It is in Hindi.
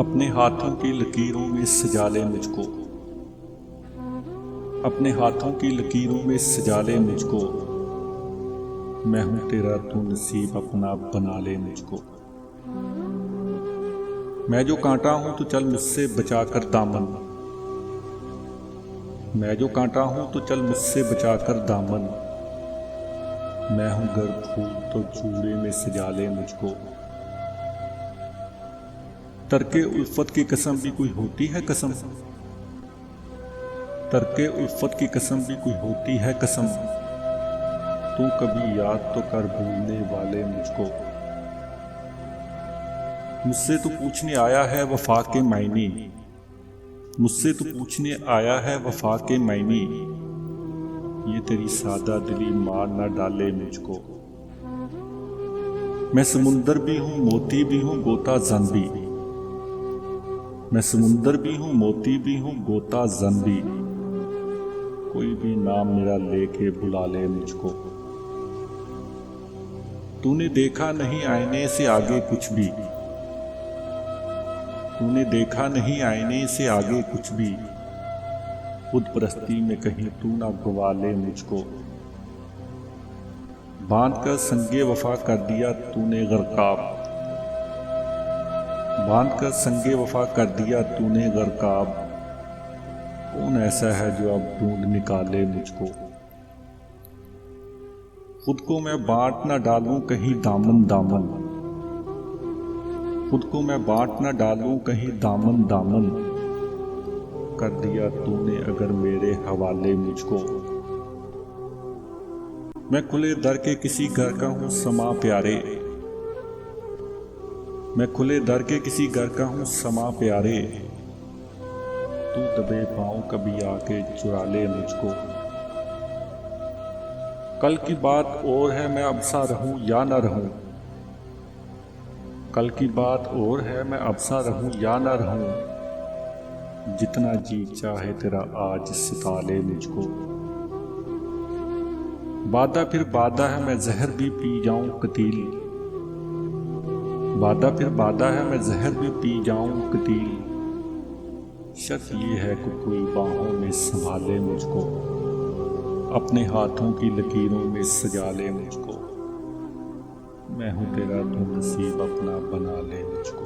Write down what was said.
अपने हाथों की लकीरों में सजा ले मुझको, अपने हाथों की लकीरों में सजा ले मुझको। मैं हूं तेरा, तू नसीब अपना बना ले मुझको। मैं जो कांटा हूं तो चल मुझसे बचा कर दामन, मैं जो कांटा हूं तो चल मुझसे बचा कर दामन। मैं हूं गर फूल तो जूड़े में सजा ले मुझको। तरके उल्फत की कसम भी कोई होती है कसम, तरके उल्फत की कसम भी कोई होती है कसम। तू कभी याद तो कर भूलने वाले मुझको। मुझसे तो पूछने आया है वफा के मायने, मुझसे तो पूछने आया है वफा के मायने। ये तेरी सादा दिली मार न डाले मुझको। मैं समुंदर भी हूं मोती भी हूं गोता जन भी, मैं समुंदर भी हूं मोती भी हूं गोता जन भी। कोई भी नाम मेरा लेके बुला ले मुझको। तूने देखा नहीं आईने से आगे कुछ भी, तूने देखा नहीं आईने से आगे कुछ भी। खुद परस्ती में कहीं तू ना गवा ले मुझको। बांध कर संगे वफा कर दिया तूने गरकाब, बांध कर संगे वफा कर दिया तूने गरकाब। कौन ऐसा है जो अब ढूंढ निकाले मुझको। खुद को मैं बांट न डालूं कहीं दामन दामन, खुद को मैं बांट न डालूं कहीं दामन दामन। कर दिया तूने अगर मेरे हवाले मुझको। मैं खुले दर के किसी घर का हूं समा प्यारे, मैं खुले दर के किसी घर का हूं समा प्यारे। तू दबे पांव कभी आके चुरा ले मुझको। कल की बात और है मैं अब सा रहूं या न रहूं, कल की बात और है मैं अब सा रहूं या न रहूं। जितना जी चाहे तेरा आज सिता ले मुझको। वादा फिर वादा है मैं जहर भी पी जाऊं कतील, वादा फिर वादा है मैं जहर भी पी जाऊं कतील। शर्त ये है कि कोई बाहों में संभाले मुझको, अपने हाथों की लकीरों में सजा ले मुझको। मैं हूं तेरा, तू नसीब अपना बना ले मुझको।